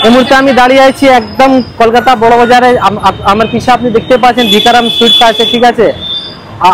এই মুহূর্তে আমি দাঁড়িয়ে আছি একদম কলকাতা বড় বাজারে। আমার পিছে আপনি দেখতে পাচ্ছেন ভিকারাম সুইটস আছে, ঠিক আছে।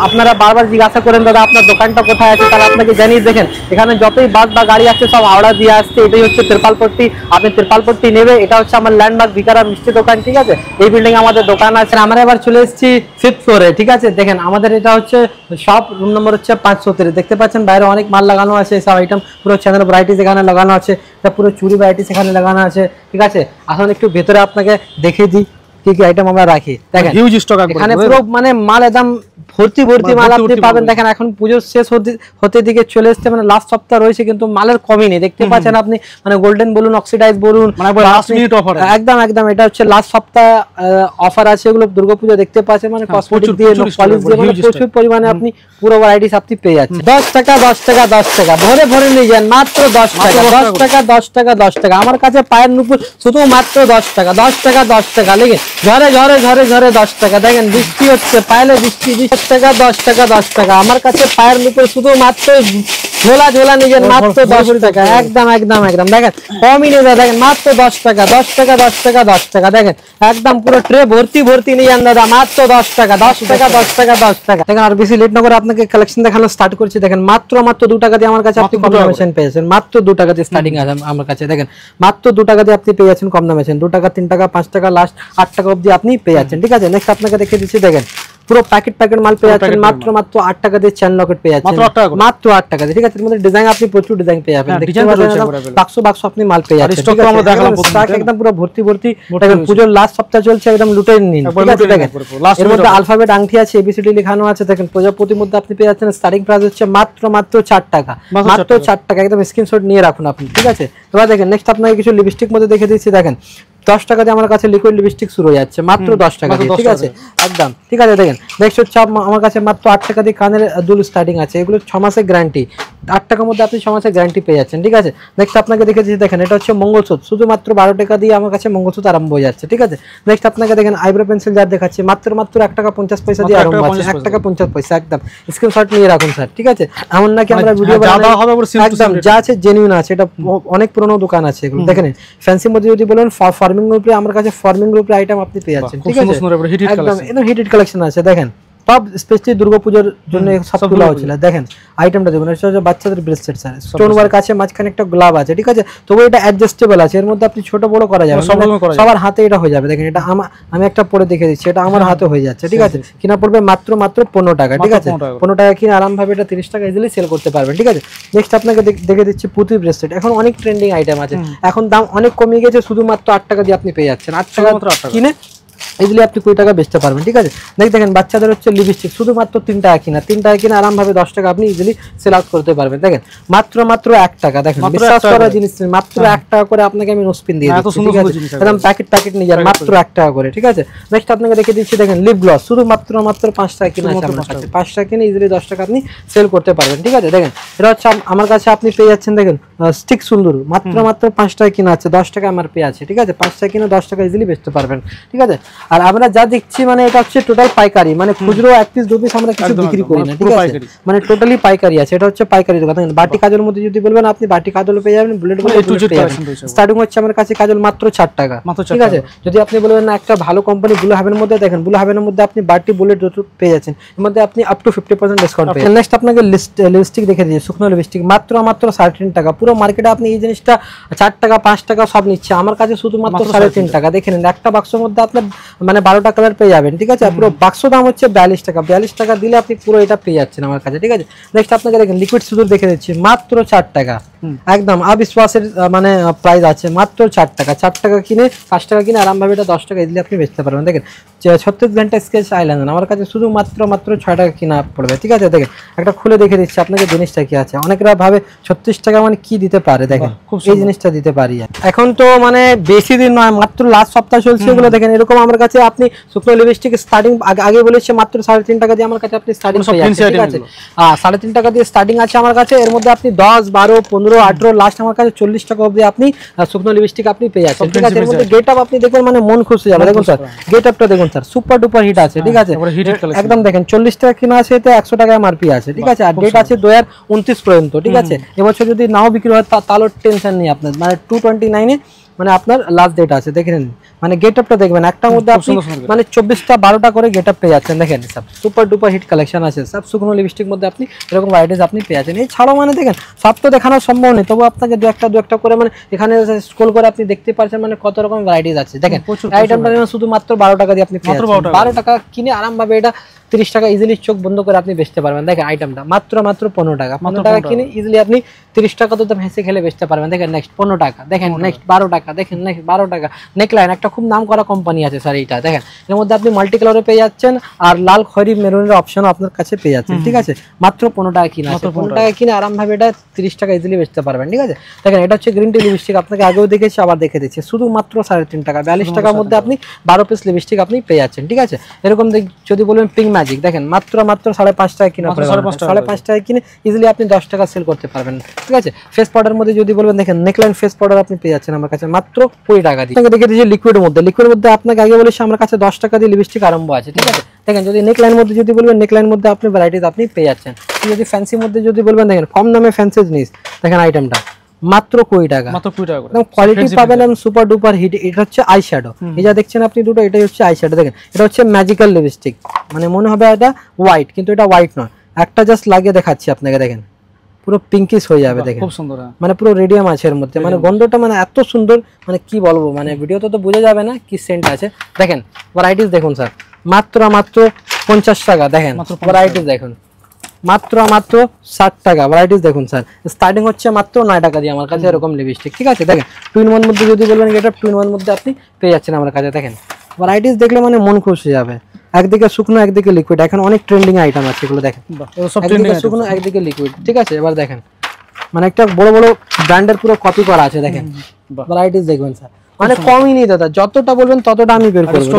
আপনারা বারবার জিজ্ঞাসা করেন দাদা আপনার দোকানটা কোথায় আছে, তাহলে আপনাকে জানিয়ে দেখেন এখানে যতই বাস বা গাড়ি আসছে সব হাওড়া দিয়ে আসছে। এটাই হচ্ছে ত্রিপালপট্টি। আপনি ত্রিপালপট্টি নেবে, এটা হচ্ছে আমার ল্যান্ডমার্ক ভিকারাম মিষ্টি দোকান, ঠিক আছে। এই বিল্ডিং আমাদের দোকান আছে। আমরা এবার চলে এসেছি 5th ফ্লোরে, ঠিক আছে। দেখেন আমাদের এটা হচ্ছে শপ, রুম নম্বর হচ্ছে 530। দেখতে পাচ্ছেন বাইরে অনেক মাল লাগানো আছে, সব আইটেম পুরো চ্যানেল ভ্যারাইটিস এখানে লাগানো আছে। এটা পুরো চুড়ি ভ্যারাইটিস এখানে লাগানো আছে, ঠিক আছে। আসলে একটু ভেতরে আপনাকে দেখিয়ে দিই কি কি আইটেম আমরা রাখি। দেখেন হিউজ স্টক এখানে পুরো মানে মাল একদম ভর্তি ভর্তি মাল আপনি পাবেন। দেখেন এখন পুজো শেষ হতে দিকে চলে এসেছে, মানে লাস্ট সপ্তাহ রয়েছে কিন্তু মালের কমই নেই। দেখতে পাচ্ছেন আপনি, মানে গোল্ডেন বলুন, অক্সিডাইজ বলুন, লাস্ট মিনিট অফার একদম একদম। এটা হচ্ছে লাস্ট সপ্তাহ অফার আছে, এগুলো দুর্গাপূজা দেখতে পাচ্ছেন, মানে কসমেটিক দিয়ে পলিশ দিয়ে মানে প্রচুর পরিমাণে আপনি পুরো ভ্যারাইটিস আপনি পেয়ে যাচ্ছেন। 10 টাকা 10 টাকা 10 টাকা ভরে ভরে নিয়ে যান, মাত্র 10 টাকা 10 টাকা 10 টাকা 10 টাকা। আমার কাছে পায়ের নুপুর শুধু মাত্র 10 টাকা 10 টাকা 10 টাকা। লেগে ঝরে ঝরে ঝরে ঝরে 10 টাকা। দেখেন বৃষ্টি হচ্ছে, পায়েলে বৃষ্টি 10 টাকা 10 টাকা 10 টাকা। আমার কাছে পায়ের নুপুর শুধু মাত্র ঝোলা ঝোলা নিজের মাত্র 10 টাকা। একদম একদম একদম। দেখেন কমই নেই, দেখেন মাত্র 10 টাকা 10 টাকা 10 টাকা 10 টাকা। দেখেন একদম পুরো ট্রে ভর্তি ভর্তি নিয়ে যান দাদা, মাত্র 10 টাকা 10 টাকা 10 টাকা 10 টাকা। দেখেন আর বেশি লেট না করে আপনাকে কালেকশন দেখানো স্টার্ট করছি। দেখেন মাত্র 2 টাকা দিয়ে আমার কাছে আপনি কম দামে মেশিন পেয়েছেন। মাত্র 2 টাকা দিয়ে স্টার্টিং আছে আমার কাছে। দেখেন মাত্র 2 টাকা দিয়ে আপনি পেয়ে যাচ্ছেন কম দামে মেশিন। 2 টাকা 3 টাকা 5 টাকা লাস্ট 8 টাকা অবধি আপনি পেয়ে যাচ্ছেন, ঠিক আছে। নেক্সট আপনাকে দেখিয়ে দিচ্ছি। দেখেন পুরো প্যাকেট মাল পেয়ে যাচ্ছেন মাত্র 8 টাকা দিয়ে। চেন লকেট পেয়ে যাচ্ছেন মাত্র 8 টাকা দিয়ে, ঠিক আছে। এর মধ্যে ডিজাইন আপনি প্রচুর ডিজাইন পেয়ে যাবেন, বাক্স আপনি মাল পেয়ে যাচ্ছেন। স্টক আমরা দেখালাম, স্টক একদম পুরো ভর্তি ভর্তি। দেখেন পূজোর লাস্ট সপ্তাহ চলছে, একদম লুটে নিন, ঠিক আছে। দেখেন এর মধ্যে আলফাবেট আংটি আছে, এবিসিডি লেখানো আছে। দেখেন প্রজাপতির মধ্যে আপনি পেয়ে যাচ্ছেন। স্টার্টিং প্রাইস হচ্ছে মাত্র 4 টাকা, মাত্র 4 টাকা। একদম স্ক্রিনশট নিয়ে রাখুন আপনি, ঠিক আছে। এবার দেখেন নেক্সট আপনাকে কিছু লিপস্টিক মধ্যে দেখে দিচ্ছি। দেখেন 10 টাকা দিয়ে আমার কাছে লিকুইড লিপস্টিক শুরু হয়ে যাচ্ছে মাত্র 10 টাকা দিয়ে, ঠিক আছে একদম, ঠিক আছে। দেখেন নেক্সট হচ্ছে আমার কাছে মাত্র 8 টাকা দিয়ে কানের দুল স্টার্টিং আছে। এগুলো 6 মাসের গ্যারান্টি। 8 টাকার মধ্যে আপনি 6 মাসের গ্যারান্টি পেয়ে যাচ্ছেন, ঠিক আছে। নেক্সট আপনাকে দেখে দিচ্ছি। দেখেন এটা হচ্ছে মঙ্গলসূত্র, শুধুমাত্র 12 টাকা দিয়ে আমার কাছে মঙ্গলসূত্র আরম্ভ হয়ে যাচ্ছে, ঠিক আছে। নেক্সট আপনাকে দেখেন আইব্রো পেন্সিল যার দেখাচ্ছি মাত্র 1 টাকা 50 পয়সা দিয়ে আরম্ভ আছে। 1 টাকা 50 পয়সা একদম। স্ক্রিনশট নিয়ে রাখুন স্যার, ঠিক আছে। এমন নাকি আমরা ভিডিও একদম যা আছে জেনুইন আছে। এটা অনেক পুরনো দোকান আছে এগুলো। দেখেন ফ্যান্সি মধ্যে যদি বলেন ফার্মিং গ্রুপে আমার কাছে ফার্মিং গ্রুপের আইটেম আপনি পেয়ে যাচ্ছেন, ঠিক আছে। একদম একদম হিটেড কালেকশন আছে। দেখেন সব স্পেশালি দুর্গাপূজার জন্য সবগুলো হয়েছিল। দেখেন আইটেমটা দেখুন, এটা হচ্ছে বাচ্চাদের ব্রেসলেট স্যার। স্টোন ওয়ার্ক আছে, মাঝখানে একটা গ্লাভ আছে, ঠিক আছে। তবে এটা অ্যাডজাস্টেবল আছে, এর মধ্যে আপনি ছোট বড় করা যাবে, সবার হাতে এটা হয়ে যাবে। দেখেন এটা আমি একটা পরে দেখে দিচ্ছি, এটা আমার হাতে হয়ে যাচ্ছে, ঠিক আছে। কিনা পড়বে মাত্র 15 টাকা, ঠিক আছে। 15 টাকা কিনে আরামভাবে এটা 30 টাকা ইজিলি সেল করতে পারবেন, ঠিক আছে। নেক্সট আপনাকে দেখে দিচ্ছি পুঁতি ব্রেসলেট। এখন অনেক ট্রেন্ডিং আইটেম আছে, এখন দাম অনেক কমে গেছে, শুধুমাত্র 8 টাকা দিয়ে আপনি পেয়ে যাচ্ছেন। 8 টাকা কিনে ইজিলি আপনি 20 টাকা বেচতে পারবেন, ঠিক আছে। দেখেন বাচ্চাদের হচ্ছে লিপস্টিক, শুধুমাত্র 3 টাকা কিনা, 3 টাকা কিনা আরামভাবে 10 টাকা আপনি ইজিলি সেল আউট করতে পারবেন। দেখেন মাত্র 1 টাকা। দেখেন বিশ্বাস করার জিনিস, মাত্র 1 টাকা করে আপনাকে আমি নোসপিন দিয়ে দিচ্ছি, ঠিক আছে। একদম প্যাকেট নিয়ে যান মাত্র 1 টাকা করে, ঠিক আছে। নেক্সট আপনাকে দেখে দিচ্ছি। দেখেন লিপ গ্লস, শুধু মাত্র 5 টাকা কিনা আছে আমার কাছে। 5 টাকা কিনে ইজিলি 10 টাকা আপনি সেল করতে পারবেন, ঠিক আছে। দেখেন এটা হচ্ছে আমার কাছে আপনি পেয়ে যাচ্ছেন। দেখেন স্টিক সুন্দর, মাত্র 5 টাকা কিনা আছে, 10 টাকা আমার পেয়ে আছে, ঠিক আছে। 5 টাকা কিনে 10 টাকা ইজিলি বেচতে পারবেন, ঠিক আছে। আর আমরা যা দেখছি মানে এটা হচ্ছে টোটাল পাইকারি, মানে খুচরো 1 পিস 2 পিস আমরা কিছু বিক্রি করি না, ঠিক আছে। মানে টোটালি পাইকারি আছে, এটা হচ্ছে পাইকারি দোকান। দেখেন বাটি কাজলের মধ্যে যদি বলবেন আপনি বাটি কাজল পেয়ে যাবেন, বুলেট পেয়ে যাবেন। স্টার্টিং হচ্ছে আমার কাছে কাজল মাত্র 4 টাকা, ঠিক আছে। যদি আপনি বলবেন না একটা ভালো কোম্পানি ব্লু হেভেনের মধ্যে, দেখেন ব্লু হেভেনের মধ্যে আপনি বাটি বুলেট পেয়ে যাচ্ছেন, এর মধ্যে আপনি আপ টু 50% ডিসকাউন্ট পেয়ে যাবেন। নেক্সট আপনাকে লিপস্টিক দেখে দিই, শুকনো লিপস্টিক মাত্র 3.5 টাকা। পুরো মার্কেটে আপনি এই জিনিসটা 4 টাকা 5 টাকা সব নিচ্ছে, আমার কাছে শুধুমাত্র 3.5 টাকা। দেখেন একটা বাক্সের মধ্যে আপনার মানে 12টা কালার পেয়ে যাবেন, ঠিক আছে। পুরো বাক্স দাম হচ্ছে 42 টাকা। 42 টাকা দিলে আপনি পুরো এটা পেয়ে যাচ্ছেন আমার কাছে, ঠিক আছে। নেক্সট আপনাকে দেখেন লিকুইড সিঁদুর দেখে দিচ্ছি মাত্র 4 টাকা। একদম অবিশ্বাসের মানে প্রাইস আছে, মাত্র 4 টাকা। 4 টাকা কিনে 5 টাকা কিনে আরামভাবে এটা 10 টাকা দিলে আপনি বেচতে পারবেন। দেখেন 36 ঘন্টা স্কেচ আইলাইনার আমার কাছে শুধু মাত্র 6 টাকা কিনা পড়বে, ঠিক আছে। দেখেন একটা খুলে দেখে দিচ্ছি আপনাকে জিনিসটা কি আছে। অনেকরা ভাবে 36 টাকা মানে কি দিতে পারে, দেখেন এই জিনিসটা দিতে পারি। এখন তো মানে বেশি দিন নয়, মাত্র লাস্ট সপ্তাহ চলছে এগুলো। দেখেন এরকম আমার কাছে আপনি শুকনো লিপস্টিক স্টার্টিং আগে বলেছে মাত্র 3.5 টাকা দিয়ে আমার কাছে আপনি স্টার্টিং পেয়ে যাচ্ছেন, ঠিক আছে। 3.5 টাকা দিয়ে স্টার্টিং আছে আমার কাছে। এর মধ্যে আপনি 10, 12, 15, 18 লাস্ট আমার কাছে 40 টাকা অবধি আপনি শুকনো লিপস্টিক আপনি পেয়ে যাচ্ছেন, ঠিক আছে। এর মধ্যে গেট আপ আপনি দেখবেন মানে মন খুশি যাবে। দেখুন স্যার গেট আপটা দেখুন স্যার, সুপার ডুপার হিট আছে, ঠিক আছে। একদম দেখেন 40 টাকা কিনা আছে, এতে 100 টাকা এমআরপি আছে, ঠিক আছে। আর ডেট আছে 2029 পর্যন্ত, ঠিক আছে। এবছর যদি নাও বিক্রি হয় তাহলে টেনশন নেই আপনার, মানে 229 এ মানে আপনার লাস্ট ডেট আছে দেখেন, মানে গেট আপটা দেখবেন একটার মধ্যে আপনি মানে 24টা 12টা করে গেট আপ পেয়ে যাচ্ছেন। দেখেন সব সুপার ডুপার হিট কালেকশন আছে, সব শুকনো লিপস্টিক মধ্যে আপনি এরকম ভ্যারাইটিস আপনি পেয়ে যাচ্ছেন। এই ছাড়াও মানে দেখেন সব তো দেখানো সম্ভব নেই, তবু আপনাকে দু একটা করে মানে এখানে স্ক্রল করে আপনি দেখতে পাচ্ছেন মানে কত রকম ভ্যারাইটিস আছে। দেখেন আইটেমটা শুধু মাত্র 12 টাকা দিয়ে আপনি পেয়ে যাচ্ছেন। 12 টাকা কিনে আরামভাবে এটা 30 টাকা ইজিলি চোখ বন্ধ করে আপনি বেচতে পারবেন। দেখেন আইটেমটা মাত্র 15 টাকা, 15 টাকা কিনে ইজিলি আপনি 30 টাকা তো হেসে খেলে বেচতে পারবেন। দেখেন নেক্সট 15 টাকা, দেখেন নেক্সট 12 টাকা, দেখেন নেক্সট 12 টাকা। নেকলাইন একটা খুব নাম করা কোম্পানি আছে স্যার এইটা, দেখেন এর মধ্যে আপনি মাল্টি কালারে পেয়ে যাচ্ছেন আর লাল খয়েরি মেরুনের অপশনও আপনার কাছে পেয়ে যাচ্ছেন। ঠিক আছে মাত্র 15 টাকা কিনা, 15 টাকা কিনে আরামভাবে এটা 30 টাকা ইজিলি বেচতে পারবেন। ঠিক আছে দেখেন এটা হচ্ছে গ্রিন টি লিপস্টিক, আপনাকে আগেও দেখেছি আবার দেখে দিচ্ছি, শুধু মাত্র 3.5 টাকা, 42 টাকার মধ্যে আপনি 12 পিস লিপস্টিক আপনি পেয়ে যাচ্ছেন। ঠিক আছে এরকম যদি বলবেন পিঙ্ক ম্যাজিক, দেখেন মাত্র 5.5 টাকা কিনা, 5.5 টাকা কিনে ইজিলি আপনি 10 টাকা সেল করতে পারবেন। ঠিক আছে ফেস পাউডার মধ্যে যদি বলবেন, দেখেন নেকলাইন ফেস পাউডার আপনি পেয়ে যাচ্ছেন আমার কাছে মাত্র 20 টাকা দিয়ে। দেখে দিয়েছি লিকুইডের মধ্যে আপনাকে আগে বলেছি আমার কাছে 10 টাকা দিয়ে লিপস্টিক আরম্ভ আছে। ঠিক আছে দেখেন যদি নেকলাইন মধ্যে যদি বলবেন, নেকলাইন মধ্যে আপনি ভ্যারাইটিস আপনি পেয়ে যাচ্ছেন। যদি ফ্যান্সি মধ্যে যদি বলবেন, দেখেন কম দামে ফ্যান্সি জিনিস, দেখেন আইটেমটা মাত্র 20 টাকা, মাত্র 20 টাকা করে কোয়ালিটি পাবেন এবং সুপার ডুপার হিট। এটা হচ্ছে আইশ্যাডো, এই যা দেখছেন আপনি দুটো, এটাই হচ্ছে আইশ্যাডো। দেখেন এটা হচ্ছে ম্যাজিক্যাল লিপস্টিক, মানে মনে হবে এটা হোয়াইট কিন্তু এটা হোয়াইট নয়, একটা জাস্ট লাগিয়ে দেখাচ্ছি আপনাকে, দেখেন পুরো পিঙ্কিশ হয়ে যাবে। দেখেন খুব সুন্দর, মানে পুরো রেডিয়াম আছে এর মধ্যে, মানে গন্ধটা মানে এত সুন্দর, মানে কি বলবো, মানে ভিডিওতে তো বোঝা যাবে না কি সেন্ট আছে। দেখেন ভ্যারাইটিস দেখুন স্যার মাত্র 50 টাকা, দেখেন ভ্যারাইটিস দেখুন মাত্র 60 টাকা, ভ্যারাইটিস দেখুন স্যার স্টার্টিং হচ্ছে মাত্র 9 টাকা দিয়ে আমার কাছে এরকম লিপস্টিক। ঠিক আছে দেখেন 2-in-1 মধ্যে যদি বলবেন, এটা 2-in-1 মধ্যে আপনি পেয়ে যাচ্ছেন আমার কাছে। দেখেন ভ্যারাইটিস দেখলে মানে মন খুশি যাবে, একদিকে শুকনো একদিকে লিকুইড, এখন অনেক ট্রেন্ডিং আইটেম আছে এগুলো। দেখেন একদিকে শুকনো একদিকে লিকুইড। ঠিক আছে এবার দেখেন মানে একটা বড় বড় ব্র্যান্ডের পুরো কপি করা আছে। দেখেন ভ্যারাইটিস দেখবেন স্যার, মানে কমই নেই দাদা, যতটা বলবেন ততটা আমি বের করব।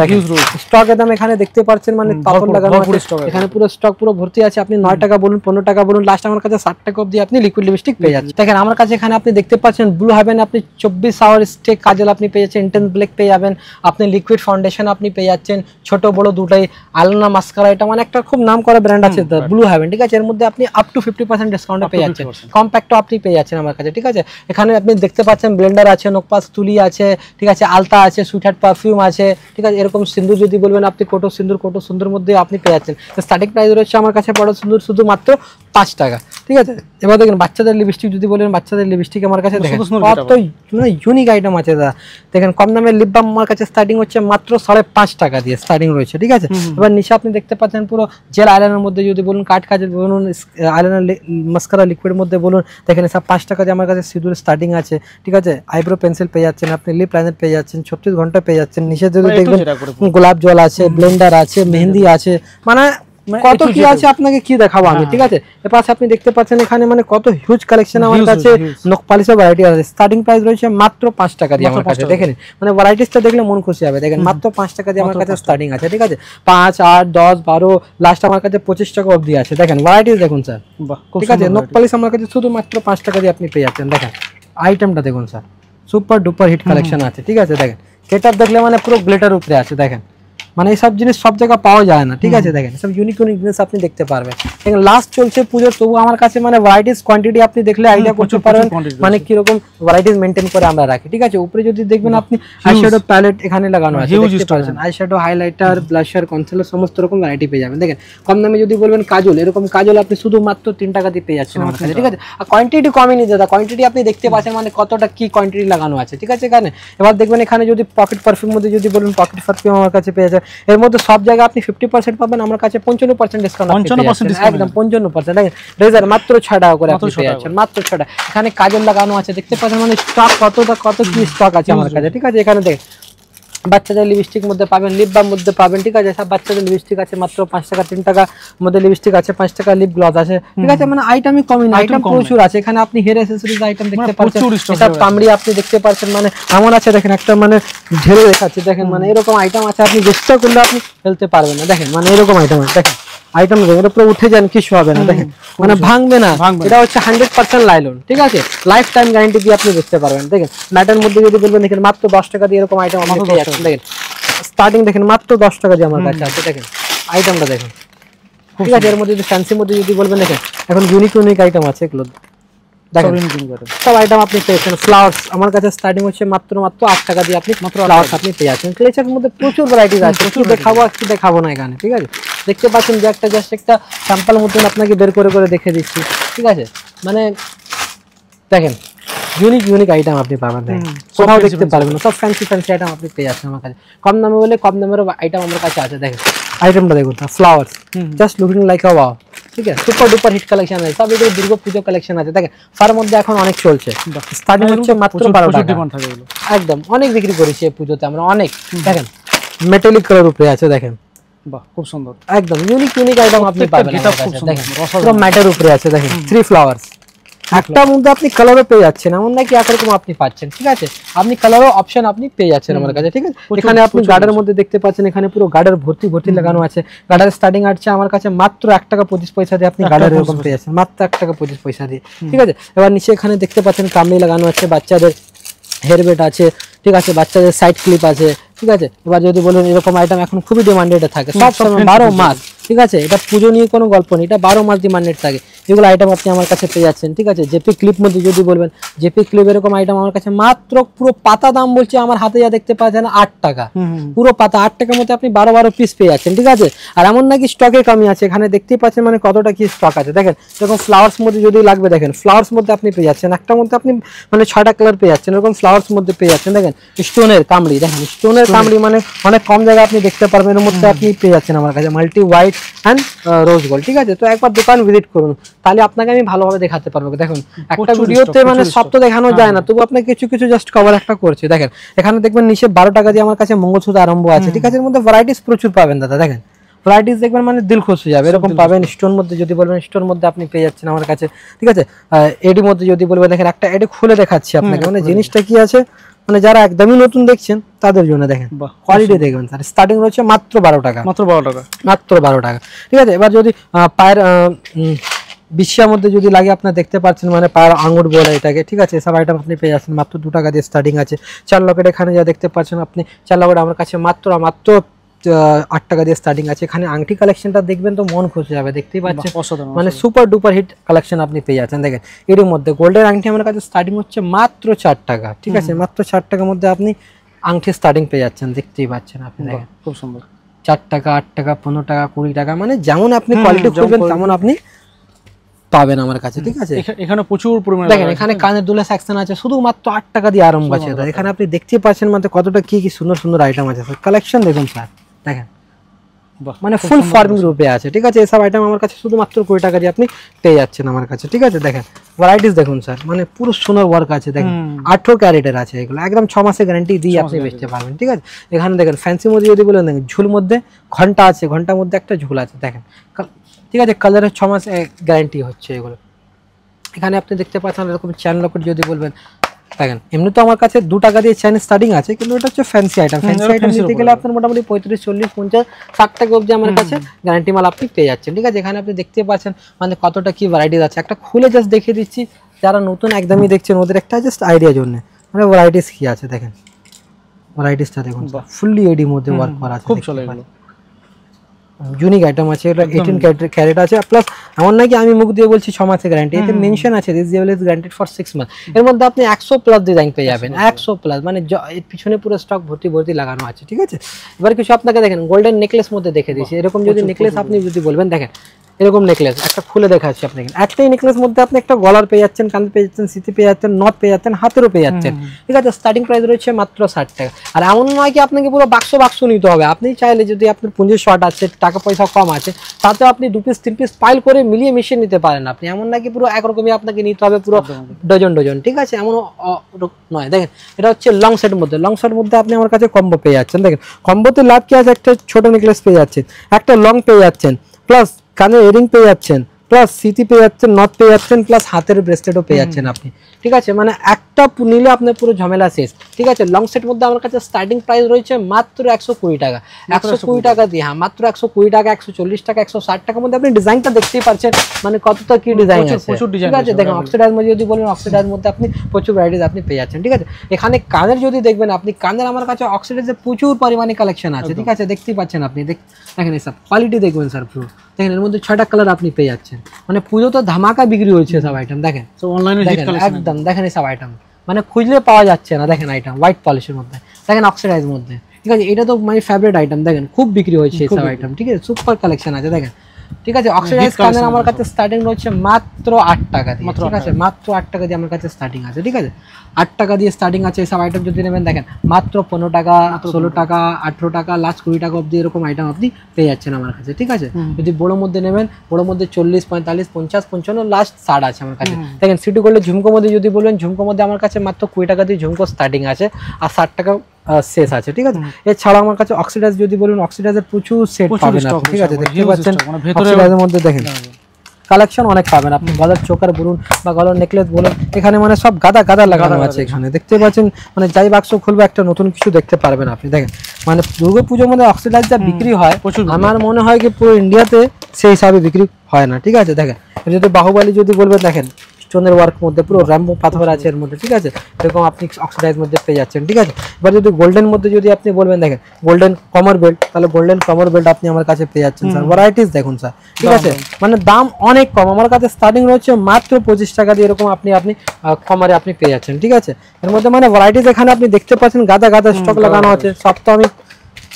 স্টক একদম এখানে দেখতে পাচ্ছেন, মানে পাপড় লাগানো আছে এখানে, পুরো স্টক পুরো ভর্তি আছে। আপনি 9 টাকা বলুন 15 টাকা বলুন, লাস্ট আমার কাছে 60 টাকা অবধি আপনি লিকুইড লিপস্টিক পেয়ে যাচ্ছেন। দেখেন আমার কাছে এখানে আপনি দেখতে পাচ্ছেন ব্লু হেভেন, আপনি 24 আওয়ার স্টে কাজল আপনি পেয়ে যাচ্ছেন, ইন্টেন্স ব্ল্যাক পেয়ে যাবেন, আপনি লিকুইড ফাউন্ডেশন আপনি পেয়ে যাচ্ছেন, ছোট বড় দুটাই, আলনা মাস্কারা, এটা মানে একটা খুব নাম করা ব্র্যান্ড আছে ব্লু হেভেন। ঠিক আছে এর মধ্যে আপনি আপ টু 50% ডিসকাউন্টে পেয়ে যাচ্ছেন, কম্প্যাক্টও আপনি পেয়ে যাচ্ছেন আমার কাছে। ঠিক আছে এখানে আপনি দেখতে পাচ্ছেন ব্লেন্ডার আছে, নোকপাস তুলি আছে, ঠিক আছে আলতা আছে, সুইটহার্ট পারফিউম আছে। ঠিক আছে এরকম সিন্দুর যদি বলবেন আপনি কোটো সিন্দুর মধ্যে আপনি পেয়ে যাচ্ছেন। স্টার্টিং প্রাইস রয়েছে আমার কাছে বড় সিন্দুর শুধু মাত্র 5 টাকা। ঠিক আছে এবার দেখেন বাচ্চাদের লিপস্টিক যদি বলেন, বাচ্চাদের লিপস্টিক আমার কাছে দেখেন কত মানে ইউনিক আইটেম আছে দাদা। দেখেন কম দামের লিপ বাম আমার কাছে স্টার্টিং হচ্ছে মাত্র 5.5 টাকা দিয়ে স্টার্টিং রয়েছে। ঠিক আছে এবার নিচে আপনি দেখতে পাচ্ছেন পুরো জেল আইলাইনার মধ্যে যদি বলুন, কাট কাজের বলুন, আইলাইনার মাস্কারা লিকুইডের মধ্যে বলুন, দেখেন সব 5 টাকা দিয়ে আমার কাছে সিঁদুর স্টার্টিং আছে। ঠিক আছে আইব্রো পেন্সিল পেয়ে যাচ্ছেন, আপনি লিপ লাইনার পেয়ে যাচ্ছেন, 36 ঘন্টা পেয়ে যাচ্ছেন। নিচে যদি দেখবেন গোলাপ জল আছে, ব্লেন্ডার আছে, মেহেন্দি আছে, মানে কত কি আছে আপনাকে কি দেখাবো আমি। ঠিক আছে এর পাশে আপনি দেখতে পাচ্ছেন এখানে মানে কত হিউজ কালেকশন আমার কাছে নখ পালিশের ভ্যারাইটি আছে। স্টার্টিং প্রাইস রয়েছে মাত্র 5 টাকা দিয়ে আমার কাছে। দেখেন মানে ভ্যারাইটিসটা দেখলে মন খুশি হবে। দেখেন মাত্র 5 টাকা দিয়ে আমার কাছে স্টার্টিং আছে। ঠিক আছে 5, 8, 10, 12 লাস্ট আমার কাছে 25 টাকা অবধি আছে। দেখেন ভ্যারাইটিস দেখুন স্যার। ঠিক আছে নখ পালিশ আমার কাছে শুধু মাত্র 5 টাকা দিয়ে আপনি পেয়ে যাচ্ছেন। দেখেন আইটেমটা দেখুন sir, super duper hit collection আছে। ঠিক আছে দেখেন গেটআপ দেখলে মানে পুরো গ্লিটার উপরে আছে। দেখেন মানে এই সব জিনিস সব জায়গায় পাওয়া যায় না। ঠিক আছে দেখেন সব ইউনিক ইউনিক জিনিস আপনি দেখতে পারবেন। দেখেন লাস্ট চলছে পুজো, তবু আমার কাছে মানে ভ্যারাইটিস কোয়ান্টিটি আপনি দেখলে আইডিয়া করতে পারবেন মানে কি রকম ভ্যারাইটিস মেইনটেইন করে আমরা রাখি। ঠিক আছে উপরে যদি দেখবেন আপনি আইশ্যাডো প্যালেট এখানে লাগানো আছে, দেখতে পাচ্ছেন আইশ্যাডো, হাইলাইটার, ব্লাশার, কনসিলার সমস্ত রকম ভ্যারাইটি পেয়ে যাবেন। দেখেন কম দামে যদি বলবেন কাজল, এরকম কাজল আপনি শুধু মাত্র 3 টাকা দিয়ে পেয়ে যাচ্ছেন আমার কাছে। ঠিক আছে আর কোয়ান্টিটি কমই নেই দাদা, কোয়ান্টিটি আপনি দেখতে পাচ্ছেন মানে কতটা কি কোয়ান্টিটি লাগানো আছে। ঠিক আছে এখানে এবার দেখবেন এখানে যদি পকেট পারফিউম মধ্যে যদি বলুন, পকেট পারফিউম আমার কাছে পেয়ে যাচ্ছে। এর মধ্যে সব জায়গায় আপনি 50% পাবেন, আমার কাছে 55% ডিসকাউন্ট, একদম 55%। দেখেন রেজার মাত্র 6 টাকা করে আপনি পেয়ে যাচ্ছেন, মাত্র 6 টাকা। এখানে কাজল লাগানো আছে দেখতে পাচ্ছেন, মানে স্টক কত কি স্টক আছে আমার কাছে। ঠিক আছে এখানে দেখেন বাচ্চাদের লিপস্টিক মধ্যে পাবেন, লিপ বাম মধ্যে পাবেন। ঠিক আছে সব বাচ্চাদের লিপস্টিক আছে মাত্র 5 টাকা, 3 টাকা মধ্যে লিপস্টিক আছে, 5 টাকা লিপ গ্লস আছে। ঠিক আছে মানে আইটেমই কমই না, আইটেম প্রচুর আছে। এখানে আপনি হেয়ার অ্যাকসেসরিজ আইটেম দেখতে পাচ্ছেন, সব পামড়ি আপনি দেখতে পাচ্ছেন, মানে এমন আছে দেখেন একটা মানে ঝেড়ে দেখাচ্ছে। দেখেন মানে এরকম আইটেম আছে, আপনি চেষ্টা করলে আপনি ফেলতে পারবেন না। দেখেন মানে এরকম আইটেম আছে। দেখেন আইটেম দেখেন পুরো উঠে যান, কিছু হবে না। দেখেন মানে ভাঙবে না, এটা হচ্ছে 100% লাইলন। ঠিক আছে লাইফ টাইম গ্যারান্টি দিয়ে আপনি বেচতে পারবেন। দেখেন ম্যাটের মধ্যে যদি বলবেন, দেখেন মাত্র 10 টাকা দিয়ে এরকম আইটেম আপনি পেয়ে যাচ্ছেন। দেখেন স্টার্টিং দেখেন মাত্র 10 টাকা দিয়ে আমার কাছে আছে। দেখেন আইটেমটা দেখেন। ঠিক আছে এর মধ্যে যদি ফ্যান্সির মধ্যে যদি বলবেন, দেখেন এখন ইউনিক ইউনিক আইটেম আছে এগুলো। দেখেন সব আইটেম আপনি পেয়েছেন। ফ্লাওয়ার্স আমার কাছে স্টার্টিং হচ্ছে মাত্র 8 টাকা দিয়ে আপনি ফ্লাওয়ার্স আপনি পেয়ে যাচ্ছেন। ক্লেচারের মধ্যে প্রচুর ভ্যারাইটিস আছে, কি দেখাবো না এখানে, ঠিক আছে। দেখতে পাচ্ছেন যে একটা জাস্ট একটা স্যাম্পল মতন আপনাকে বের করে দেখে দিচ্ছি, ঠিক আছে। মানে দেখেন ইউনিক আইটেম আপনি পাবেন, কোথাও দেখতে পারবেন না, সব ফ্যান্সি আইটেম আপনি পেয়ে যাচ্ছেন আমার কাছে। কম দামে বলে কম দামের আইটেম আমার কাছে আছে। দেখেন আইটেমটা দেখুন, ফ্লাওয়ার্স জাস্ট লুকিং লাইক আ ওয়াও, ঠিক আছে। সুপার ডুপার হিট কালেকশন আছে, সব এগুলো দুর্গা পুজো কালেকশন আছে। দেখেন ফার মধ্যে এখন অনেক চলছে, স্টার্টিং হচ্ছে মাত্র 12 টাকা, একদম অনেক বিক্রি করেছি এই পুজোতে আমরা অনেক। দেখেন মেটালিক কালার উপরে আছে, দেখেন বাহ খুব সুন্দর, একদম ইউনিক আইটেম আপনি পাবেন। দেখেন পুরো ম্যাটার উপরে আছে, দেখেন 3 ফ্লাওয়ার্স একটার মধ্যে আপনি কালারও পেয়ে যাচ্ছেন, এমন নাকি একরকম আপনি পাচ্ছেন, ঠিক আছে। আপনি কালারও অপশন আপনি পেয়ে যাচ্ছেন আমার কাছে, ঠিক আছে। এখানে আপনি গার্ডের মধ্যে দেখতে পাচ্ছেন, এখানে পুরো গার্ডের ভর্তি লাগানো আছে। গার্ডের স্টার্টিং আছে আমার কাছে মাত্র 1 টাকা 25 পয়সা দিয়ে আপনি গার্ডের এরকম পেয়ে যাচ্ছেন, মাত্র 1 টাকা 25 পয়সা দিয়ে, ঠিক আছে। এবার নিচে এখানে দেখতে পাচ্ছেন কামড়ি লাগানো আছে, বাচ্চাদের হেয়ারবেট আছে, ঠিক আছে, বাচ্চাদের সাইড ক্লিপ আছে, ঠিক আছে। এবার যদি বলেন এরকম আইটেম এখন খুবই ডিমান্ডেড থাকে সব সময় 12 মাস, ঠিক আছে। এটা পুজো নিয়ে কোনো গল্প নেই, এটা 12 মাস ডিমান্ডেড থাকে। এগুলো আইটেম আপনি আমার কাছে পেয়ে যাচ্ছেন, ঠিক আছে। জেপি ক্লিপ মধ্যে যদি বলবেন, জেপি ক্লিপ এরকম আইটেম আমার কাছে মাত্র পুরো পাতা দাম বলছে আমার হাতে যা দেখতে পাচ্ছেন 8 টাকা, পুরো পাতা 8 টাকার মধ্যে আপনি 12 পিস পেয়ে যাচ্ছেন, ঠিক আছে। আর এমন নাকি স্টকে কমি আছে, এখানে দেখতেই পাচ্ছেন মানে কতটা কি স্টক আছে। দেখেন এরকম ফ্লাওয়ার্স মধ্যে যদি লাগবে, দেখেন ফ্লাওয়ার্স মধ্যে আপনি পেয়ে যাচ্ছেন, একটার মধ্যে আপনি মানে 6টা কালার পেয়ে যাচ্ছেন, এরকম ফ্লাওয়ার্স মধ্যে পেয়ে যাচ্ছেন। দেখেন স্টোনের কামড়ি, দেখেন স্টোনের কামড়ি মানে অনেক কম জায়গায় আপনি দেখতে পারবেন, এর মধ্যে আপনি পেয়ে যাচ্ছেন আমার কাছে multi white and rose gold, ঠিক আছে। তো একবার দোকান ভিজিট করুন, তাহলে আপনাকে আমি ভালোভাবে দেখাতে পারবো। দেখুন একটা ভিডিওতে মানে সব তো দেখানো যায় না, তবু আপনাকে কিছু জাস্ট কভার একটা করছি। দেখেন এখানে দেখবেন নিচে 12 টাকা দিয়ে আমার কাছে মঙ্গলসূত্র আরম্ভ আছে, ঠিক আছে। এর মধ্যে ভ্যারাইটিস প্রচুর পাবেন দাদা, দেখেন ভ্যারাইটিস দেখবেন মানে দিল খুশ হয়ে যাবে, এরকম পাবেন। স্টোন মধ্যে যদি বলবেন, স্টোন মধ্যে আপনি পেয়ে যাচ্ছেন আমার কাছে, ঠিক আছে। এডি মধ্যে যদি বলবেন, দেখেন একটা এডি খুলে দেখাচ্ছি আপনাকে, মানে জিনিসটা কি আছে, মানে যারা একদমই নতুন দেখছেন তাদের জন্য। দেখেন কোয়ালিটি দেখবেন স্যার, স্টার্টিং রয়েছে মাত্র 12 টাকা, মাত্র 12 টাকা, ঠিক আছে। এবার যদি পায়ের বিশ্বের মধ্যে যদি লাগে আপনার দেখতে পাচ্ছেন মানে পায়ের আঙুর বলে এটাকে, ঠিক আছে। এসব আইটেম আপনি পেয়ে যাচ্ছেন মাত্র 2 টাকা দিয়ে স্টার্টিং আছে। 4 লকেট এখানে যা দেখতে পাচ্ছেন আপনি, 4 লকেট আমার কাছে মাত্র 8 টাকা দিয়ে স্টার্টিং আছে। এখানে আংটি কালেকশনটা দেখবেন তো মন খুশি যাবে, দেখতেই পাচ্ছেন মানে সুপার ডুপার হিট কালেকশন আপনি পেয়ে যাচ্ছেন। দেখেন এর মধ্যে গোল্ডের আংটি আমার কাছে স্টার্টিং হচ্ছে মাত্র 4 টাকা, ঠিক আছে। মাত্র 4 টাকার মধ্যে আপনি আংটি স্টার্টিং পেয়ে যাচ্ছেন, দেখতেই পাচ্ছেন আপনি। দেখেন খুব সুন্দর, 4 টাকা 8 টাকা 15 টাকা 20 টাকা, মানে যেমন আপনি কোয়ালিটি খুঁজবেন তেমন আপনি পাবেন আমার কাছে, ঠিক আছে। এখানে প্রচুর পরিমাণে দেখেন এখানে কানের দুলের সেকশন আছে, শুধুমাত্র 8 টাকা দিয়ে আরম্ভ আছে। এখানে আপনি দেখতে পাচ্ছেন মানে কতটা কি সুন্দর আইটেম আছে স্যার। কালেকশন দেখুন স্যার, দেখেন মানে ফুল ফর্মিং রূপে আছে, ঠিক আছে। এসব আইটেম আমার কাছে শুধুমাত্র 20 টাকা দিয়ে আপনি পেয়ে যাচ্ছেন আমার কাছে, ঠিক আছে। দেখেন ভ্যারাইটিস দেখুন স্যার, মানে পুরো সোনার ওয়ার্ক আছে। দেখেন 18 ক্যারেটের আছে এগুলো, একদম 6 মাসের গ্যারান্টি দিয়ে আপনি বেচতে পারবেন, ঠিক আছে। এখানে দেখেন ফ্যান্সি মধ্যে যদি বলেন, দেখেন ঝুল মধ্যে ঘন্টা আছে, ঘন্টার মধ্যে একটা ঝুল আছে, দেখেন ঠিক আছে। কালারের 6 মাস গ্যারান্টি হচ্ছে এগুলো। এখানে আপনি দেখতে পাচ্ছেন এরকম চেন লকেট যদি বলবেন, দেখেন এমনি তো আমার কাছে 2 টাকা দিয়ে চেন স্টার্টিং আছে, কিন্তু এটা হচ্ছে ফ্যান্সি আইটেম। ফ্যান্সি আইটেম নিতে গেলে আপনার মোটামুটি 35 40 50 60 টাকা অবধি আমার কাছে গ্যারান্টি মাল আপনি পেয়ে যাচ্ছেন, ঠিক আছে। এখানে আপনি দেখতে পাচ্ছেন মানে কতটা কি ভ্যারাইটিস আছে। একটা খুলে জাস্ট দেখিয়ে দিচ্ছি, যারা নতুন একদমই দেখছেন ওদের একটা জাস্ট আইডিয়ার জন্য, মানে ভ্যারাইটিস কি আছে। দেখেন ভ্যারাইটিসটা দেখুন, ফুললি এডি মধ্যে ওয়ার্ক করা আছে, খুব চলে এগুলো। ইউনিক আইটেম আছে, এটা 18 ক্যারেট আছে। প্লাস এমন নাকি আমি মুখ দিয়ে বলছি 6 মাসের গ্যারান্টি, এতে মেনশন আছে this Jewel is guaranteed for 6 month. এর মধ্যে আপনি 100 প্লাস ডিজাইন পেয়ে যাবেন, 100 প্লাস, মানে এর পিছনে পুরো স্টক ভর্তি লাগানো আছে, ঠিক আছে। এবার কিছু আপনাকে দেখেন গোল্ডেন নেকলেস মধ্যে দেখে দিয়েছি, এরকম যদি নেকলেস আপনি যদি বলবেন, দেখেন এরকম নেকলেস একটা খুলে দেখাচ্ছি আপনাকে। একটাই নেকলেস মধ্যে আপনি একটা গলার পেয়ে যাচ্ছেন, কান পেয়ে যাচ্ছেন, সিটি পেয়ে যাচ্ছেন, নথ পেয়ে যাচ্ছেন, হাতেরও পেয়ে যাচ্ছেন, ঠিক আছে। স্টার্টিং প্রাইস রয়েছে মাত্র 60 টাকা। আর এমন নয় কি আপনাকে পুরো বাক্স নিতে হবে, আপনি চাইলে যদি আপনার পুঁজির শর্ট আছে, টাকা পয়সা কম আছে, তাতেও আপনি 2 পিস 3 পিস পাইল করে মিলিয়ে মিশিয়ে নিতে পারেন আপনি। এমন নাকি পুরো একরকমই আপনাকে নিতে হবে পুরো ডজন, ঠিক আছে, এমন নয়। দেখেন এটা হচ্ছে লং সেটের মধ্যে আপনি আমার কাছে কম্বো পেয়ে যাচ্ছেন। দেখেন কম্বোতে লাভ কি আছে, একটা ছোট নেকলেস পেয়ে যাচ্ছেন, একটা লং পেয়ে যাচ্ছেন, প্লাস কানে ইয়ারিং পেয়ে যাচ্ছেন, প্লাস সিটি পেয়ে যাচ্ছেন, নথ পেয়ে যাচ্ছেন, প্লাস হাতের ব্রেসলেটও পেয়ে যাচ্ছেন আপনি, ঠিক আছে। মানে একটা নিলে আপনার পুরো ঝামেলা শেষ, ঠিক আছে। লং সেট মধ্যে আমার কাছে স্টার্টিং প্রাইস রয়েছে মাত্র 120 টাকা, 120 টাকা দিয়ে, হ্যাঁ মাত্র 120 টাকা, 140 টাকা, 160 টাকার মধ্যে আপনি ডিজাইনটা দেখতেই পাচ্ছেন, মানে কতটা কি ডিজাইন আছে, ঠিক আছে। দেখেন অক্সিডাইজ মধ্যে যদি বলেন, অক্সিডাইজ মধ্যে আপনি প্রচুর ভ্যারাইটিস আপনি পেয়ে যাচ্ছেন, ঠিক আছে। এখানে কানের যদি দেখবেন আপনি, কানের আমার কাছে অক্সিডাইজের প্রচুর পরিমাণে কালেকশন আছে, ঠিক আছে, দেখতেই পাচ্ছেন আপনি। দেখেন এসব কোয়ালিটি দেখবেন স্যার পুরো, দেখেন এর মধ্যে 6টা কালার আপনি পেয়ে যাচ্ছেন, মানে পুজো তো ধামাকা বিক্রি হয়েছে সব আইটেম দেখেন, তো অনলাইনে হিট দেখেন কালেকশন একদম দেখেন এই সব আইটেম মানে খুঁজলে পাওয়া যাচ্ছে না। দেখেন আইটেম হোয়াইট পলিশের মধ্যে, দেখেন অক্সিডাইজ মধ্যে, ঠিক আছে। এটা তো মাই ফেভারিট আইটেম, দেখেন খুব বিক্রি হয়েছে এই সব আইটেম, ঠিক আছে। সুপার কালেকশন আছে দেখেন, ঠিক আছে। অক্সিডাইজ কানের আমার কাছে স্টার্টিং রয়েছে মাত্র 8 টাকা দিয়ে, ঠিক আছে। মাত্র 8 টাকা দিয়ে আমার কাছে স্টার্টিং আছে, ঠিক আছে। 8 টাকা দিয়ে স্টার্টিং আছে এই সব আইটেম যদি নেবেন দেখেন মাত্র 15 টাকা, 16 টাকা, 18 টাকা, লাস্ট 20 টাকা অবধি এরকম আইটেম আপনি পেয়ে যাচ্ছেন আমার কাছে, ঠিক আছে। যদি বড়োর মধ্যে নেবেন, বড়োর মধ্যে 40, 45, 50, 55, লাস্ট 60 আছে আমার কাছে। দেখেন সিটি গোল্ডে ঝুমকোর মধ্যে যদি বলবেন, ঝুমকোর মধ্যে আমার কাছে মাত্র 20 টাকা দিয়ে ঝুমকো স্টার্টিং আছে আর 60 টাকা শেষ আছে, ঠিক আছে। এছাড়া আমার কাছে অক্সিডাইজ যদি বলুন, অক্সিডাইজের প্রচুর সেট পাবেন আপনি, ঠিক আছে। দেখতে পাচ্ছেন অক্সিডাইজের মধ্যে দেখেন কালেকশন অনেক পাবেন আপনি, গলার চোকার বলুন বা গলার নেকলেস বলুন, এখানে মানে সব গাদা গাদা লাগানো আছে এখানে, দেখতে পাচ্ছেন। মানে যাই বাক্স খুলবে একটা নতুন কিছু দেখতে পারবেন আপনি, দেখেন। মানে দুর্গাপুজোর মধ্যে অক্সিডাইজ যা বিক্রি হয় আমার মনে হয় কি পুরো ইন্ডিয়াতে সেই হিসাবে বিক্রি হয় না, ঠিক আছে। দেখেন যদি বাহুবলী যদি বলবেন, দেখেন স্টোনের ওয়ার্ক মধ্যে পুরো র্যাম্বো পাথর আছে এর মধ্যে, ঠিক আছে। এরকম আপনি অক্সিডাইজ মধ্যে পেয়ে যাচ্ছেন, ঠিক আছে। এবার যদি গোল্ডেন মধ্যে যদি আপনি বলবেন, দেখেন গোল্ডেন কমার বেল্ট, তাহলে গোল্ডেন কমার বেল্ট আপনি আমার কাছে পেয়ে যাচ্ছেন স্যার। ভ্যারাইটিস দেখুন স্যার, ঠিক আছে। মানে দাম অনেক কম, আমার কাছে স্টার্টিং রয়েছে মাত্র 25 টাকা দিয়ে, এরকম আপনি কমারে আপনি পেয়ে যাচ্ছেন, ঠিক আছে। এর মধ্যে মানে ভ্যারাইটিস এখানে আপনি দেখতে পাচ্ছেন গাদা গাদা স্টক লাগানো আছে। সব তো আমি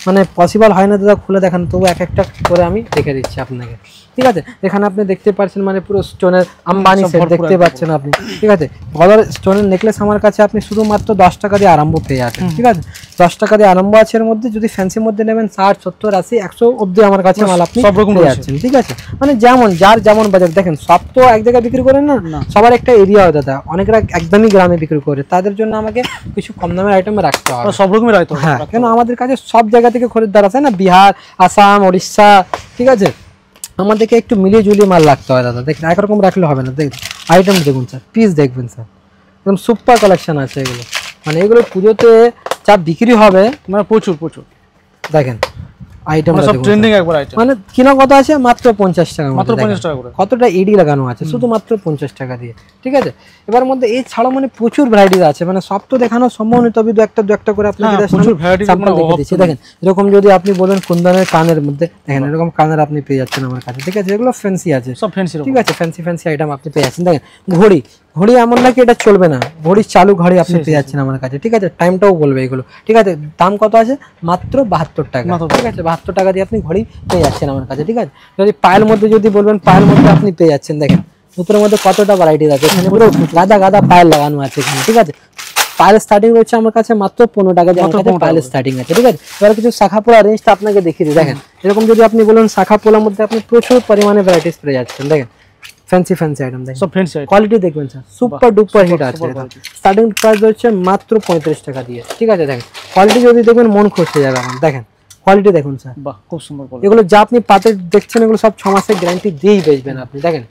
মানে পসিবল হয় না দাদা খুলে দেখান, তবু এক একটা করে আমি দেখে দিচ্ছি আপনাকে, ঠিক আছে। এখানে আপনি দেখতে পাচ্ছেন মানে পুরো স্টোনের আম্বানি সেট দেখতে পাচ্ছেন আপনি, ঠিক আছে। গলার স্টোনের নেকলেস আমার কাছে আপনি শুধুমাত্র 10 টাকা দিয়ে আরম্ভ পেয়ে যাচ্ছেন, ঠিক আছে। 10 টাকা দিয়ে আরম্ভ আছে এর মধ্যে। যদি ফ্যান্সির মধ্যে নেবেন 60, 70, 80, 100 অবধি আমার কাছে মাল আপনি পেয়ে যাচ্ছেন, ঠিক আছে। মানে যেমন যার যেমন বাজার, দেখেন সব তো এক জায়গায় বিক্রি করেন না, সবার একটা এরিয়া হয় দাদা। অনেকরা একদমই গ্রামে বিক্রি করে, তাদের জন্য আমাকে কিছু কম দামের আইটেম রাখতে হবে, সব রকমের আইটেম। হ্যাঁ, কেন আমাদের কাছে সব জায়গা থেকে খরিদ্দার আছে না, বিহার, আসাম, উড়িষ্যা, ঠিক আছে। আমাদেরকে একটু মিলিয়ে ঝুলিয়ে মাল রাখতে হয় দাদা। দেখেন একরকম রাখলে হবে না, দেখুন আইটেম দেখুন স্যার, পিস দেখবেন স্যার, একদম সুপার কালেকশন আছে এগুলো। মানে এগুলো পুজোতে যা বিক্রি হবে মানে প্রচুর প্রচুর, দেখেন আইটেম সব ট্রেন্ডিং একবার আইটেম। মানে কিনা কত আছে মাত্র 50 টাকা, মাত্র 50 টাকা করে। কতটা এডি লাগানো আছে শুধুমাত্র 50 টাকা দিয়ে, ঠিক আছে। এবার মধ্যে এই ছাড়া মানে প্রচুর ভ্যারাইটিস আছে, মানে সব তো দেখানো সম্ভব নয়, তবে দু একটা করে আপনাকে প্রচুর ভ্যারাইটিস স্যাম্পল দেখে দিচ্ছি। দেখেন এরকম যদি আপনি বলেন কুন্দনের কানের মধ্যে, দেখেন এরকম কানের আপনি পেয়ে যাচ্ছেন আমার কাছে, ঠিক আছে। এগুলো ফ্যান্সি আছে, সব ফ্যান্সি, ঠিক আছে। ফ্যান্সি আইটেম আপনি পেয়ে যাচ্ছেন। দেখেন ঘড়ি এমন না কি এটা চলবে না, ঘড়ি চালু ঘড়ি আপনি পেয়ে যাচ্ছেন আমার কাছে, ঠিক আছে। টাইমটাও বলবে এগুলো, ঠিক আছে। দাম কত আছে মাত্র 72 টাকা, ঠিক আছে। 72 টাকা দিয়ে আপনি ঘড়ি পেয়ে যাচ্ছেন আমার কাছে, ঠিক আছে। যদি পায়ের মধ্যে যদি বলবেন, পায়ের মধ্যে আপনি পেয়ে যাচ্ছেন। দেখেন উপরের মধ্যে কতটা ভ্যারাইটিস আছে, এখানে পুরো গাদা পায়ের লাগানো আছে এখানে, ঠিক আছে। পায়ের স্টার্টিং রয়েছে আমার কাছে মাত্র 15 টাকা দিয়ে আমার কাছে পায়ের স্টার্টিং আছে, ঠিক আছে। এবার কিছু শাখা পোলা রেঞ্জটা আপনাকে দেখিয়ে দিই। দেখেন এরকম যদি আপনি বলেন শাখা পোলার মধ্যে আপনি প্রচুর পরিমাণে ভ্যারাইটিস পেয়ে যাচ্ছেন। দেখেন ফ্যান্সি আইটেম, দেখেন সব ফ্যান্সি আইটেম। কোয়ালিটি দেখবেন স্যার, সুপার ডুপার হিট আছে। স্টার্টিং প্রাইস রয়েছে মাত্র 35 টাকা দিয়ে, ঠিক আছে। দেখেন কোয়ালিটি যদি দেখবেন মন খুশ হয়ে যাবে আমার। দেখেন কোয়ালিটি দেখুন স্যার, বাহ খুব সুন্দর কোয়ালিটি। এগুলো যা আপনি পাতে দেখছেন এগুলো সব 6 মাসের গ্যারান্টি দিয়েই বেচবেন আপনি। দেখেন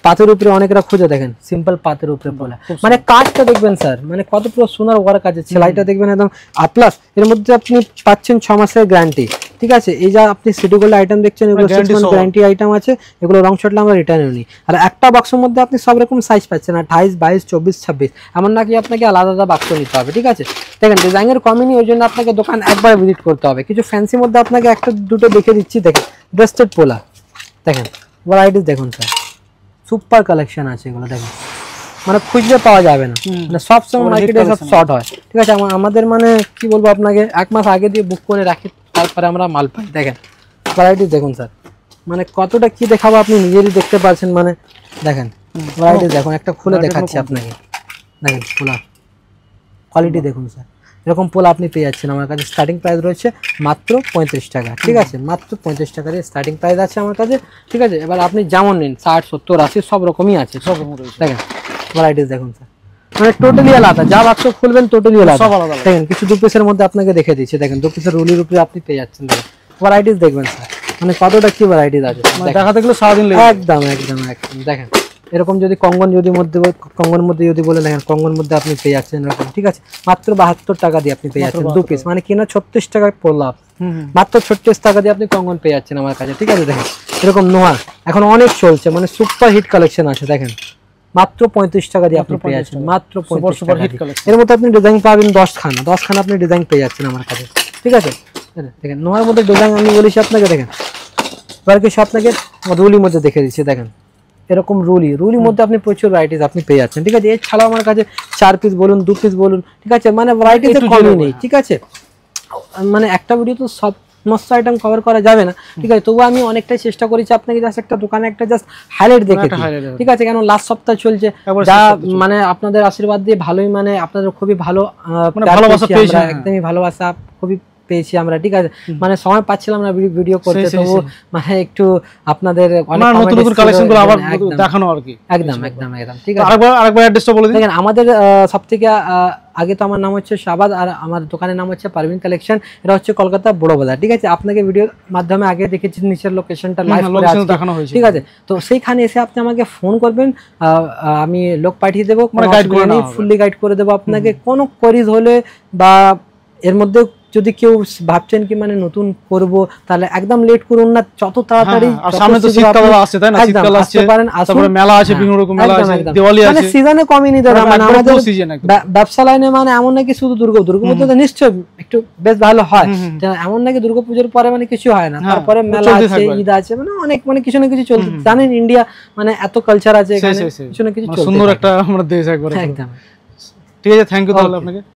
পাতের উপরে অনেকরা খুঁজে, দেখেন সিম্পল পাতের উপরে বলা, মানে কাজটা দেখবেন স্যার, মানে কত পুরো সোনার ওয়ার্ক আছে, সেলাইটা দেখবেন একদম। আর প্লাস এর মধ্যে আপনি পাচ্ছেন 6 মাসের গ্যারান্টি, ঠিক আছে। এই যা আপনি সিটি গোল্ড আইটেম দেখছেন এগুলো 6 মাস গ্যারান্টি আইটেম আছে, এগুলো রং ছটলে আমরা রিটার্ন নিই। আর একটা বাক্সের মধ্যে আপনি সব রকম সাইজ পাচ্ছেন, 28, 22, 24, 26, এমন নাকি আপনাকে আলাদা বাক্স নিতে হবে, ঠিক আছে। দেখেন ডিজাইনের কমিনি, ওই জন্য আপনাকে দোকান একবার ভিজিট করতে হবে। কিছু ফ্যান্সির মধ্যে আপনাকে একটা দুটো দেখে দিচ্ছি। দেখেন ব্রেস্টেড পোলা, দেখেন ভ্যারাইটিস দেখুন স্যার, সুপার কালেকশন আছে এগুলো। দেখেন মানে খুঁজলে পাওয়া যাবে না, মানে সব সময় মার্কেটে সব শর্ট হয়, ঠিক আছে। আমাদের মানে কি বলবো আপনাকে, 1 মাস আগে দিয়ে বুক করে রাখি, তারপরে আমরা মাল পাই। দেখেন ভ্যারাইটিস দেখুন স্যার, মানে কতটা কি দেখাবো আপনি নিজেরই দেখতে পাচ্ছেন। মানে দেখেন ভ্যারাইটিস দেখুন, একটা খুলে দেখাচ্ছি আপনাকে। দেখেন পোলা কোয়ালিটি দেখুন স্যার, এরকম পোলা আপনি পেয়ে যাচ্ছেন আমার কাছে। স্টার্টিং প্রাইস রয়েছে মাত্র 35 টাকা, ঠিক আছে। মাত্র 50 টাকা দিয়ে স্টার্টিং প্রাইস আছে আমার কাছে, ঠিক আছে। এবার আপনি যেমন নিন 60, 70, 80 সব রকমই আছে, সব রকম রয়েছে। দেখেন ভ্যারাইটিস দেখুন স্যার, মানে টোটালি আলাদা, যা বাক্স খুলবেন টোটালি আলাদা। দেখেন কিছু 2 পিসের মধ্যে আপনাকে দেখে দিচ্ছি। দেখেন 2 পিসের রুলির উপরে আপনি পেয়ে যাচ্ছেন। দেখেন ভ্যারাইটিস দেখবেন স্যার, মানে কতটা কি ভ্যারাইটিস আছে দেখাতে গেলে সারাদিন লেগে একদম। দেখেন এরকম যদি কঙ্গন মধ্যে যদি বলে, দেখেন কঙ্গন মধ্যে আপনি পেয়ে যাচ্ছেন এরকম, ঠিক আছে। মাত্র 72 টাকা দিয়ে আপনি পেয়ে যাচ্ছেন 2 পিস, মানে কিনা 36 টাকায় পড়লাম, মাত্র 36 টাকা দিয়ে আপনি কঙ্গন পেয়ে যাচ্ছেন আমার কাছে, ঠিক আছে। দেখেন এরকম নোয়া এখন অনেক চলছে, মানে সুপার হিট কালেকশন আছে। দেখেন মাত্র 35 টাকা দিয়ে আপনি পেয়ে যাচ্ছেন, মাত্র 35 টাকা। এর মধ্যে আপনি ডিজাইন পাবেন 10 খানা আপনি ডিজাইন পেয়ে যাচ্ছেন আমার কাছে, ঠিক আছে। দেখেন নোয়ার মধ্যে ডিজাইন আমি বলেছি আপনাকে। দেখেন এবার কিছু আপনাকে রুলির মধ্যে দেখে দিচ্ছি, দেখেন এরকম রুলির মধ্যে আপনি প্রচুর ভ্যারাইটিস আপনি পেয়ে যাচ্ছেন, ঠিক আছে। এছাড়াও আমার কাছে 4 পিস বলুন 2 পিস বলুন, ঠিক আছে, মানে ভ্যারাইটিতে কমই নেই, ঠিক আছে। মানে একটা ভিডিও তো সমস্ত আইটেম কভার করা যাবে না, ঠিক আছে, তবুও আমি অনেকটাই চেষ্টা করেছি আপনাকে জাস্ট একটা দোকানে একটা জাস্ট হাইলাইট দেখে দিই, ঠিক আছে। কেন লাস্ট সপ্তাহ চলছে, যা মানে আপনাদের আশীর্বাদ দিয়ে ভালোই, মানে আপনাদের খুবই ভালো ভালোবাসা পেয়েছি, একদমই ভালোবাসা খুবই পেয়েছি আমরা, ঠিক আছে। মানে সময় পাচ্ছিলাম না ভিডিও করতে, তবু মানে একটু আপনাদের অনেক নতুন নতুন কালেকশনগুলো আবার দেখানো আর কি, একদম, ঠিক আছে। আরেকবার অ্যাড্রেসটা বলে দিন। দেখেন আমাদের সবথেকে আগে তো আমার নাম হচ্ছে শাবাদ, আর আমার দোকানের নাম হচ্ছে পারভিন কালেকশন, এটা হচ্ছে কলকাতা বড় বাজার, ঠিক আছে। আপনাকে ভিডিওর মাধ্যমে আগে দেখেছি নিচের লোকেশনটা লাইভ করে দেখানো হয়েছে, ঠিক আছে। তো সেইখানে এসে আপনি আমাকে ফোন করবেন, আমি লোক পাঠিয়ে দেবো, ফুললি গাইড করে দেবো আপনাকে। কোনো কোয়ারিজ হলে বা এর মধ্যে যদি কেউ ভাবছেন কি মানে নতুন করব, তাহলে একদম লেট করুন না, যত তাড়াতাড়ি, সামনে তো শীতকাল আসছে, তাই না, শীতকাল আসছে, তারপরে মেলা আছে, বিভিন্ন রকম মেলা আছে, দিওয়ালি আছে, মানে সিজনে কমই নি দাদা, মানে আমাদের ব্যবসা লাইনে মানে এমন নাকি শুধু দুর্গাপূজা তো নিশ্চয় একটু বেশ ভালো হয়, এমন নাকি দুর্গাপূজার পরে মানে কিছু হয় না, তারপরে মেলা আছে, ঈদ আছে, মানে অনেক মানে কিছু না কিছু চলতে, জানেন ইন্ডিয়া মানে এত কালচার আছে এখানে, কিছু না কিছু চলতে, সুন্দর একটা আমরা দেশ একবার, একদম। ঠিক আছে, থ্যাংক ইউ তাহলে আপনাকে।